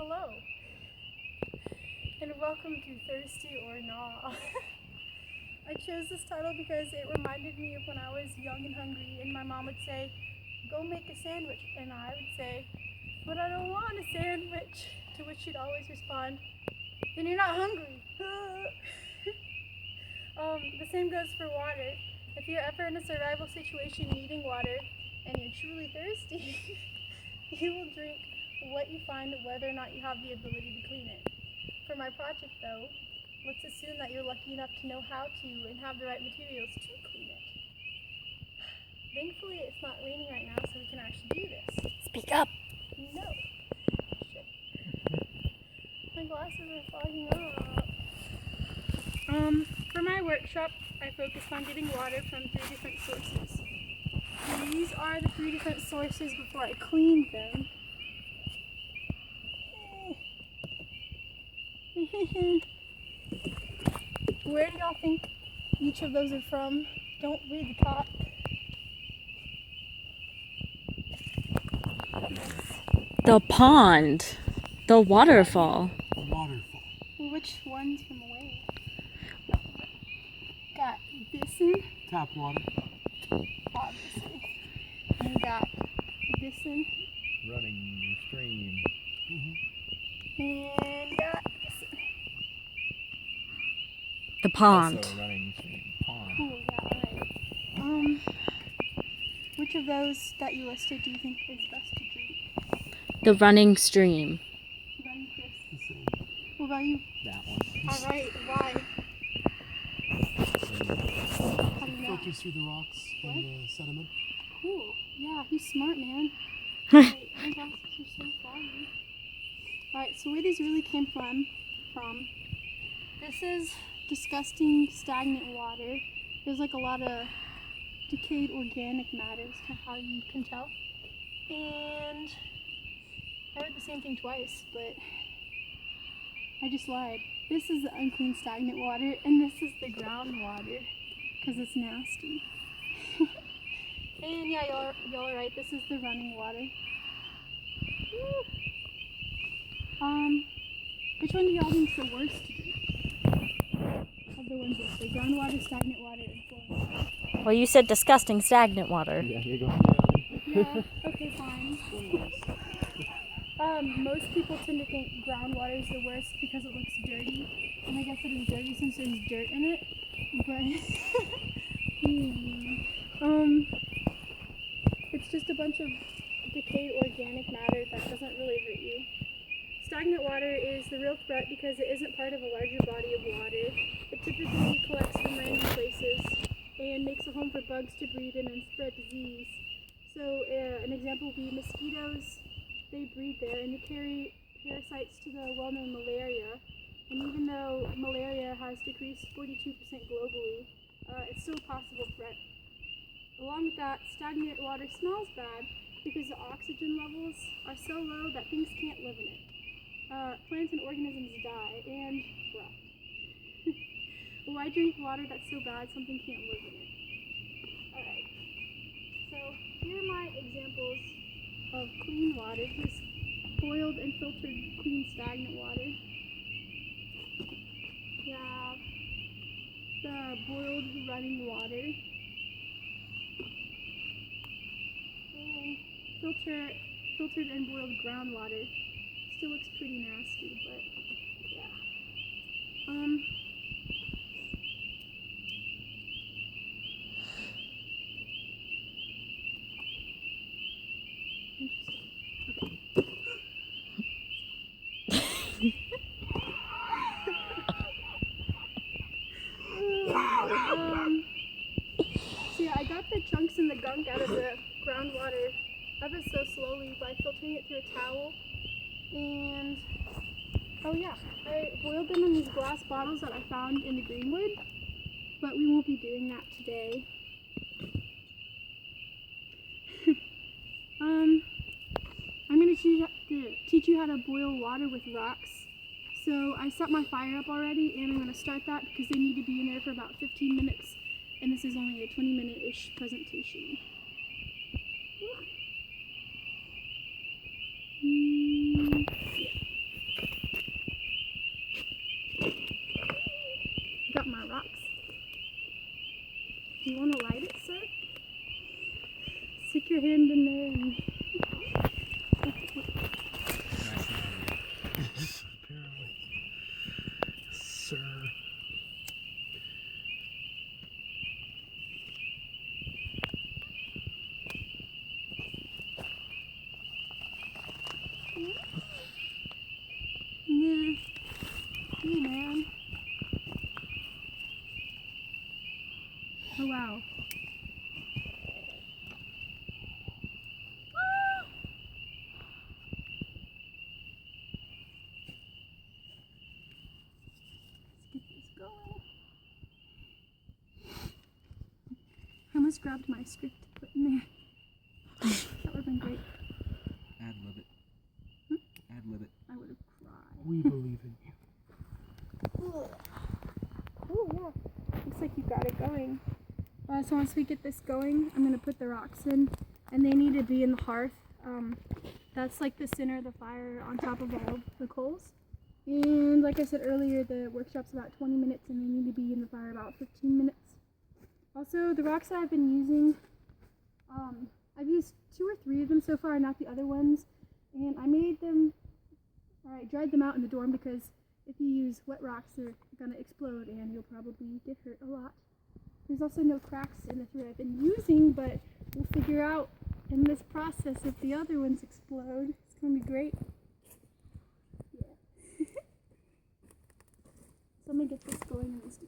Hello, and welcome to Thirsty or Nah. I chose this title because it reminded me of when I was young and hungry, and my mom would say, "Go make a sandwich," and I would say, "But I don't want a sandwich," to which she'd always respond, "Then you're not hungry." The same goes for water. If you're ever in a survival situation needing water, and you're truly thirsty, you will drink what you find, whether or not you have the ability to clean it. For my project though, let's assume that you're lucky enough to know how to and have the right materials to clean it. Thankfully it's not raining right now, so we can actually do this. Speak up. No. Shit. My glasses are fogging up. For my workshop, I focused on getting water from 3 different sources. These are the 3 different sources before I cleaned them. Where do y'all think each of those are from? Don't read the top. The pond. The waterfall. Waterfall. Which one's from away? Got this in, Tap water. obviously. And we got this in, Running stream. and got this in. The pond. Also running stream. Pond. Cool, yeah, alright. Which of those that you listed do you think is best to drink? The running stream. Running Chris. The same. What about you? That one. Alright, why? How do you know? Filters through the rocks What? and the sediment. Cool. Yeah, he's smart, man. Wait, my glasses are so foggy. Alright, so where these really came from, this is disgusting stagnant water. There's like a lot of decayed organic matter, is kind of how you can tell. And I heard the same thing twice, but I just lied. This is the unclean stagnant water, and this is the groundwater, because it's nasty. And yeah, y'all are right, this is the running water. Woo. Which one do y'all think is the worst to drink? Of the ones that say groundwater, stagnant water, and flowing water. Well, you said disgusting stagnant water. Yeah, you go. Yeah, okay, fine. Most people tend to think groundwater is the worst because it looks dirty, and I guess it is dirty since there's dirt in it. But it's just a bunch of decayed organic matter that doesn't really hurt you. Stagnant water is the real threat because it isn't part of a larger body of water. It typically collects from random places and makes a home for bugs to breed in and spread disease. So an example would be mosquitoes. They breed there and they carry parasites to the well-known malaria. And even though malaria has decreased 42% globally, it's still a possible threat. Along with that, stagnant water smells bad because the oxygen levels are so low that things can't live in it. Plants and organisms die and rot. Why drink water that's so bad something can't live in it? Alright, so here are my examples of clean water. Here's boiled and filtered clean stagnant water. We have the boiled running water. And filtered and boiled groundwater. Still looks pretty nasty, but yeah. So yeah, I got the chunks and the gunk out of the groundwater ever so slowly by filtering it through a towel. And oh yeah, I boiled them in these glass bottles that I found in the Greenwood, but we won't be doing that today. I'm going to teach you how to boil water with rocks. So I set my fire up already, and I'm going to start that because they need to be in there for about 15 minutes, and this is only a 20-minute-ish presentation. Yeah. your hand in there. And... Yes, apparently. Sir. Yeah. Hey, man. Oh, wow. Let's get this going. I almost grabbed my script to put in there. That would have been great. Ad lib it. Ad lib it. I would have cried. We believe in you. Oh, yeah. Looks like you got it going. So once we get this going, I'm going to put the rocks in, and they need to be in the hearth. That's like the center of the fire on top of all the coals. And like I said earlier, the workshop's about 20 minutes, and they need to be in the fire about 15 minutes. Also, the rocks that I've been using, I've used 2 or 3 of them so far, not the other ones. And I made them, I dried them out in the dorm because if you use wet rocks, they're gonna explode and you'll probably get hurt a lot. There's also no cracks in the 3 I've been using, but we'll figure out in this process if the other ones explode. It's gonna be great. Yeah. So I'm gonna get this going in this.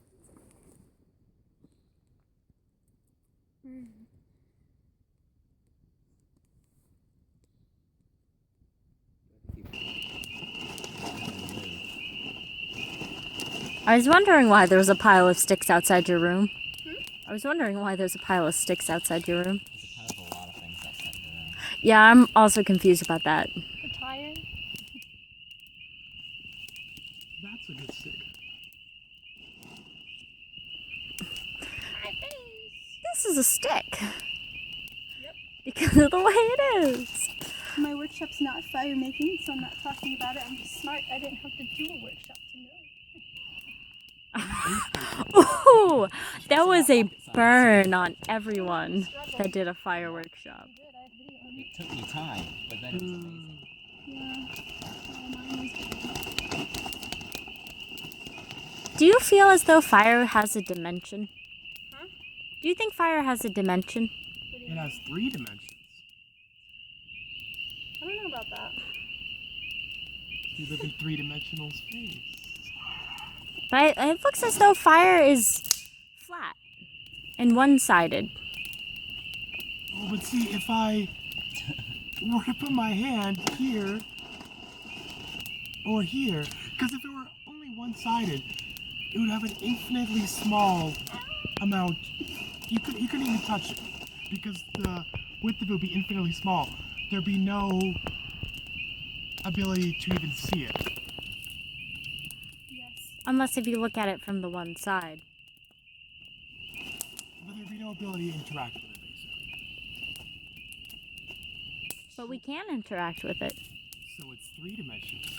I was wondering why there was a pile of sticks outside your room. I was wondering why there's a pile of sticks outside your room. There's a pile of a lot of things outside the room. Yeah, I'm also confused about that. The tire. That's a good stick. This is a stick. Yep. Because of the way it is. My workshop's not fire making, so I'm not talking about it. I'm just smart. I didn't have to do a workshop to know. Ooh, that was a burn on everyone that did a fire workshop. It took me time, but then it was amazing. Do you feel as though fire has a dimension? Huh? Do you think fire has a dimension? It has 3 dimensions. I don't know about that. You live in 3-dimensional space. But it looks as though fire is flat and one-sided. Oh, but see, if I were to put my hand here or here, because if it were only one-sided, it would have an infinitely small amount. You couldn't even touch it because the width of it would be infinitely small. There'd be no ability to even see it. Unless if you look at it from the one side. But there'd be no ability to interact with it, basically. But we can interact with it. So it's 3 dimensions.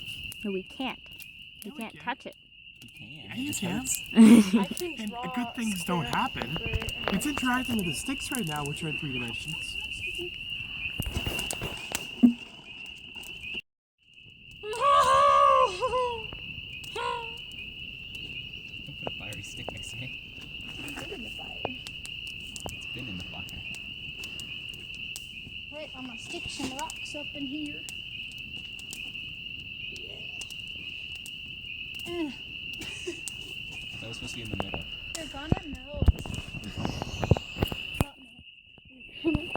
No, we can't. We Yeah, we can't can. touch it. You can. Yeah, you It just can. hurts. I can And draw good things don't square happen. for it. It's interacting with the sticks right now, which are in 3 dimensions. Don't put a fiery stick next to me. It's in the fire. It's been in the fire. Right, I'm gonna stick some rocks up in here. Yeah. That was supposed to be in the middle. They're gonna melt. Not melt.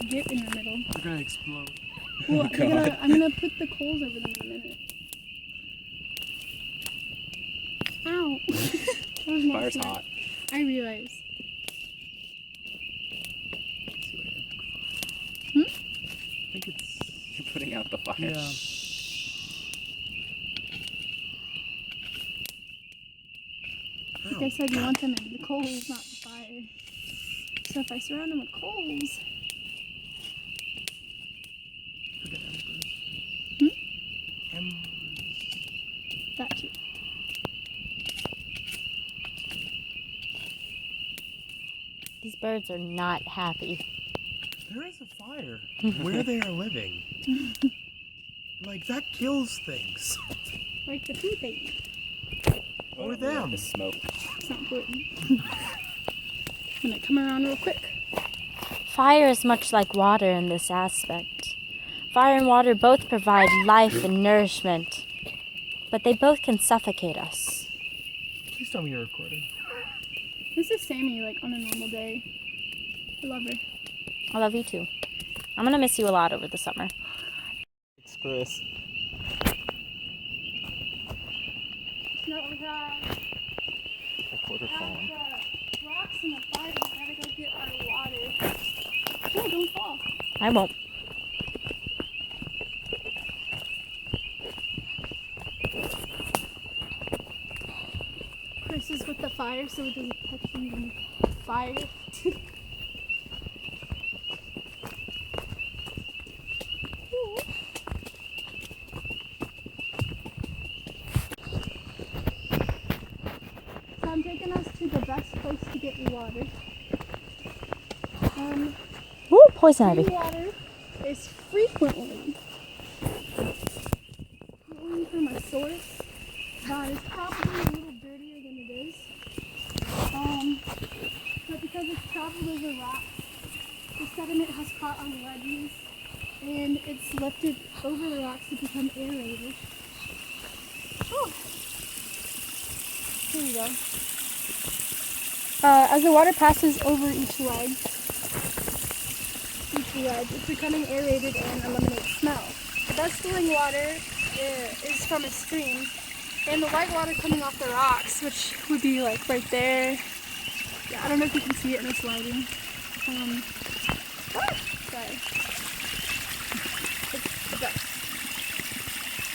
Get in the middle. They're gonna explode. Well, God. I'm gonna put the coals over them in a minute. Ow! That was not Fire's smart. hot. I realize. I think it's... You're putting out the fire. Yeah. Like I said, you want them in the coals, not the fire. So if I surround them with coals, Forget embers. Hmm? Embers. that too. These birds are not happy. there is a fire where they are living. Like, that kills things. Like the food they eat. Or them. The smoke. It's not important. I'm gonna come around real quick. Fire is much like water in this aspect. Fire and water both provide life and nourishment, but they both can suffocate us. Please tell me you're recording. This is Sammy, like, on a normal day. I love her. I love you too. I'm gonna miss you a lot over the summer. Thanks, Chris. No, the Recorder falling. rocks in the fire, we gotta go get our water. No, don't fall. I won't. Chris is with the fire so it doesn't touch any fire. So I'm taking us to the best place to get water. Ooh, poison ivy. Clean water is frequently flowing from a source that is probably a little dirtier than it is. But because it's traveled over rocks, the sediment has caught on the ledges and it's lifted over the rocks to become aerated. Oh. Here we go. As the water passes over each ledge, it's becoming aerated and eliminates smell. The best flowing water is from a stream, and the white water coming off the rocks, which would be like right there. Yeah, I don't know if you can see it in this lighting. Sorry. It's the best.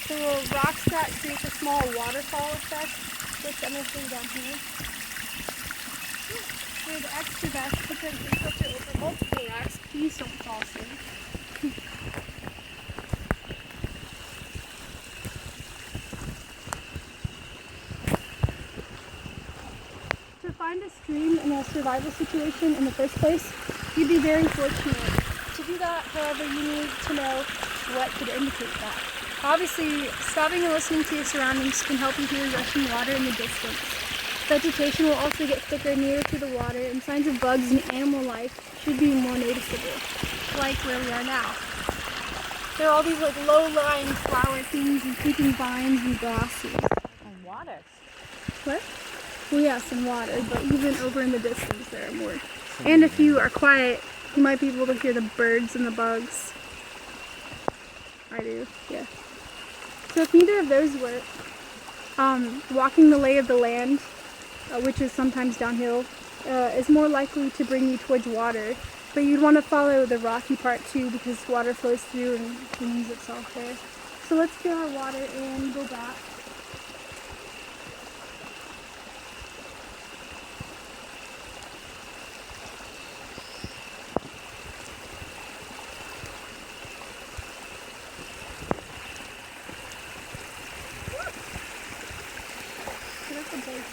The rocks that create a small waterfall effect, which I'm going to show down here. They're the extra best because they filter over multiple rocks. Please don't fall asleep. To find a stream in a survival situation in the first place, you'd be very fortunate. To do that, however, you need to know what could indicate that. Obviously, stopping and listening to your surroundings can help you hear rushing water in the distance. Vegetation will also get thicker nearer to the water, and signs of bugs and animal life should be more noticeable, like where we are now. There are all these like low-lying flower things and creeping vines and grasses. And water. What? Well, yes, and water, but even over in the distance there are more. And if you are quiet, you might be able to hear the birds and the bugs. I do, yeah. So if neither of those work, walking the lay of the land, which is sometimes downhill, is more likely to bring you towards water. But you'd want to follow the rocky part too because water flows through and cleans itself there. So let's get our water and go back. Get up the base.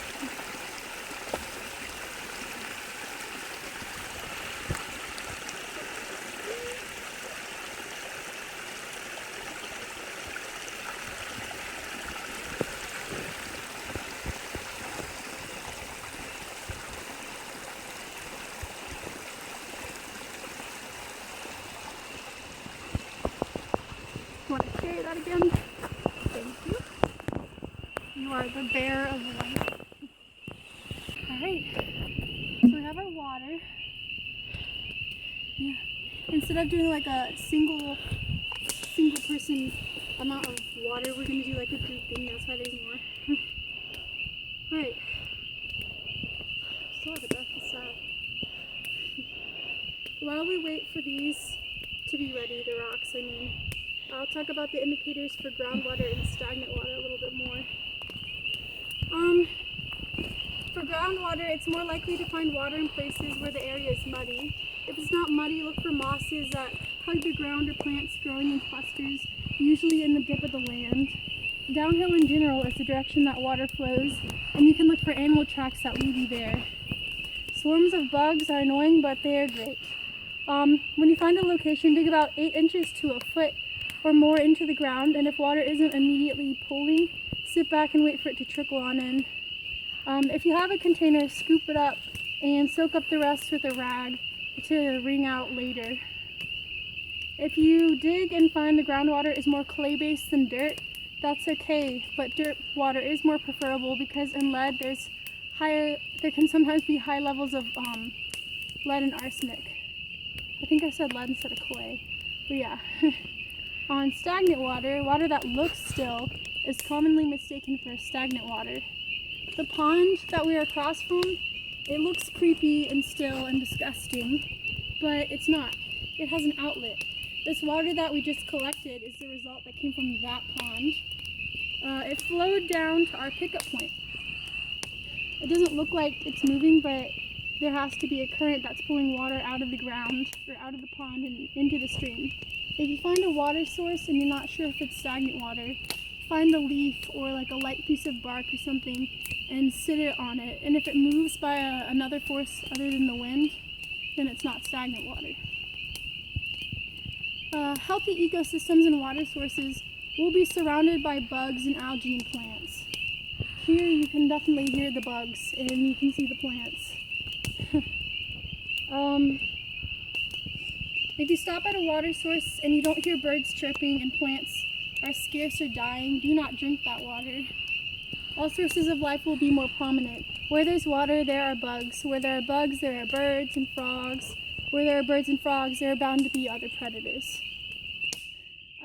Want to carry that again? Thank you. You are the bearer of life. Alright. So we have our water. Yeah. Instead of doing like a single person amount of water, we're gonna do like a group thing. That's why there's more. Alright. Still have a breath, it's sad. While we wait for these to be ready, the rocks, I mean, I'll talk about the indicators for groundwater and stagnant water a little bit more. For groundwater, it's more likely to find water in places where the area is muddy. If it's not muddy, look for mosses that hug the ground or plants growing in clusters, usually in the dip of the land. Downhill in general is the direction that water flows, and you can look for animal tracks that lead you there. Swarms of bugs are annoying, but they are great. When you find a location, dig about 8 inches to a foot or more into the ground, and if water isn't immediately pooling, sit back and wait for it to trickle on in. If you have a container, scoop it up and soak up the rest with a rag to wring out later. If you dig and find the groundwater is more clay-based than dirt, that's okay, but dirt water is more preferable because in lead there can sometimes be high levels of lead and arsenic. I think I said lead instead of clay, but yeah. On stagnant water, water that looks still is commonly mistaken for stagnant water. The pond that we are across from, it looks creepy and still and disgusting, but it's not. It has an outlet. This water that we just collected is the result that came from that pond. It flowed down to our pickup point. It doesn't look like it's moving, but there has to be a current that's pulling water out of the ground or out of the pond and into the stream. If you find a water source and you're not sure if it's stagnant water, find a leaf or like a light piece of bark or something and sit it on it. And if it moves by another force other than the wind, then it's not stagnant water. Healthy ecosystems and water sources will be surrounded by bugs and algae and plants. Here you can definitely hear the bugs and you can see the plants. If you stop at a water source and you don't hear birds chirping and plants are scarce or dying, do not drink that water. All sources of life will be more prominent. Where there's water, there are bugs. Where there are bugs, there are birds and frogs. Where there are birds and frogs, there are bound to be other predators.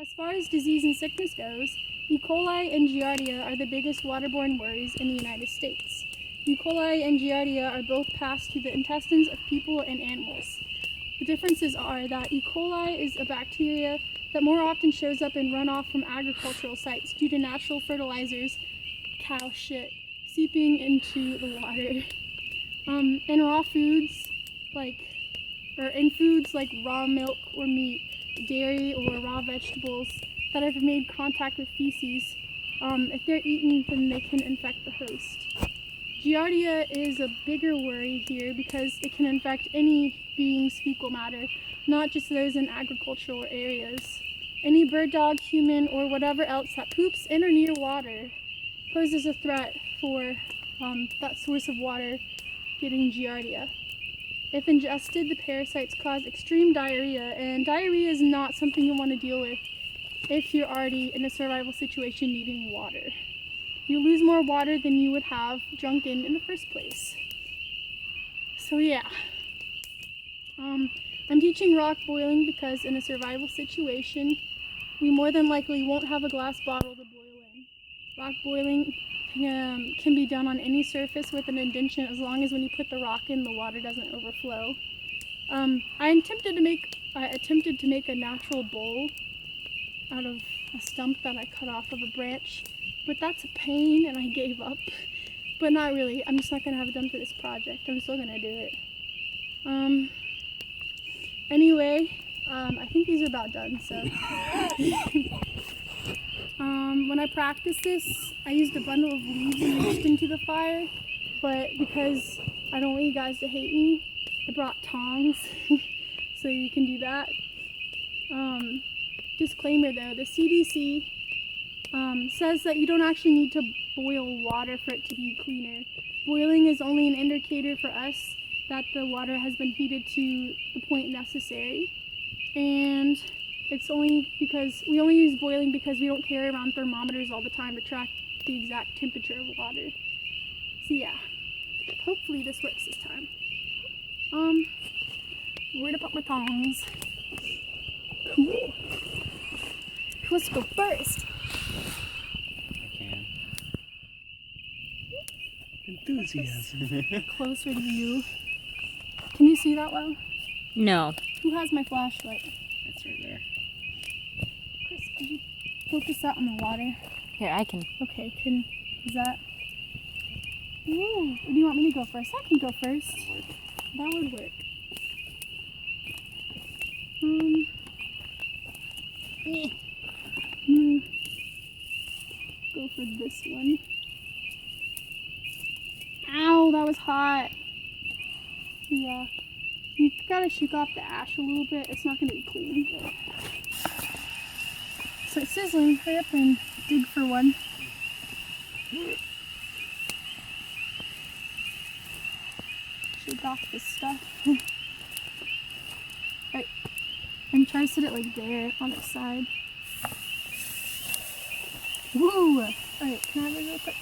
As far as disease and sickness goes, E. coli and Giardia are the biggest waterborne worries in the United States. E. coli and Giardia are both passed through the intestines of people and animals. The differences are that E. coli is a bacteria that more often shows up in runoff from agricultural sites due to natural fertilizers, cow shit, seeping into the water. In raw foods, in foods like raw milk or meat, dairy or raw vegetables that have made contact with feces, if they're eaten, then they can infect the host. Giardia is a bigger worry here because it can infect any being's fecal matter, not just those in agricultural areas. Any bird, dog, human, or whatever else that poops in or near water poses a threat for that source of water getting Giardia. If ingested, the parasites cause extreme diarrhea, and diarrhea is not something you want to deal with if you're already in a survival situation needing water. You lose more water than you would have drunk in the first place. So yeah. I'm teaching rock boiling because in a survival situation, we more than likely won't have a glass bottle to boil in. Rock boiling can be done on any surface with an indentation as long as when you put the rock in, the water doesn't overflow. I attempted to make a natural bowl out of a stump that I cut off of a branch, but that's a pain and I gave up. But not really. I'm just not going to have it done for this project. I'm still going to do it. Anyway, I think these are about done, so. When I practiced this, I used a bundle of leaves and reached into the fire, but because I don't want you guys to hate me, I brought tongs, so you can do that. Disclaimer though, the CDC says that you don't actually need to boil water for it to be cleaner. Boiling is only an indicator for us that the water has been heated to the point necessary, and it's only because we only use boiling because we don't carry around thermometers all the time to track the exact temperature of water. So yeah, hopefully this works this time. Where to put my tongs? Cool. Who wants to go first? I can. Enthusiasm. Closer to you. Can you see that well? No. Who has my flashlight? It's right there. Chris, could you focus that on the water? Here, I can. Okay, is that? Ooh, do you want me to go first? I can go first. That would work. Go for this one. Ow, that was hot. Yeah. You gotta shake off the ash a little bit. It's not gonna be clean. But... So it's sizzling. Hurry up and dig for one. Shake off this stuff. Right. And try to set it like there on its side. Woo! Alright, can I have it real quick?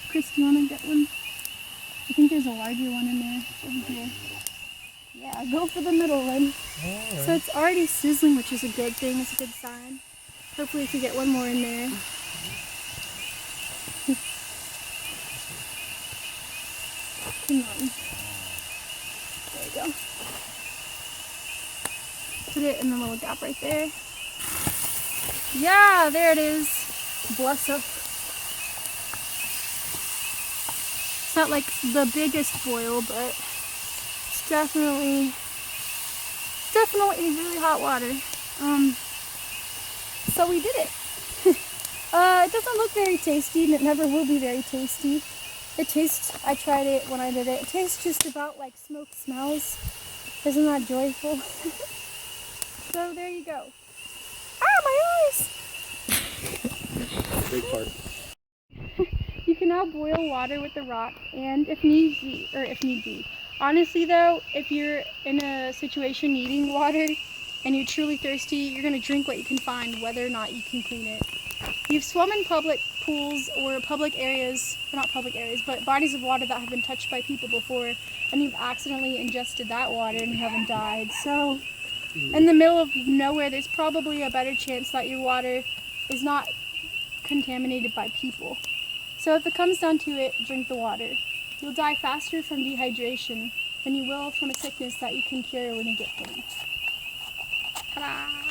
Chris, do you want to get one? I think there's a larger one in there. Over here. Yeah, go for the middle one. Alright. So it's already sizzling, which is a good thing. It's a good sign. Hopefully we can get one more in there. Come on. There you go. Put it in the little gap right there. Yeah, there it is. Bless up. It's not like the biggest boil, but it's definitely really hot water. So we did it. It doesn't look very tasty, and it never will be very tasty. It tastes, I tried it when I did it. It tastes just about like smoke smells. Isn't that joyful? So there you go. Ah, my eyes! Big part. You can now boil water with the rock, and if need be. Honestly though, if you're in a situation needing water and you're truly thirsty, you're gonna drink what you can find, whether or not you can clean it. If you've swum in public pools or public areas, or not public areas, but bodies of water that have been touched by people before, and you've accidentally ingested that water and you haven't died. So, in the middle of nowhere, there's probably a better chance that your water is not contaminated by people. So if it comes down to it, drink the water. You'll die faster from dehydration than you will from a sickness that you can cure when you get home. Ta-da!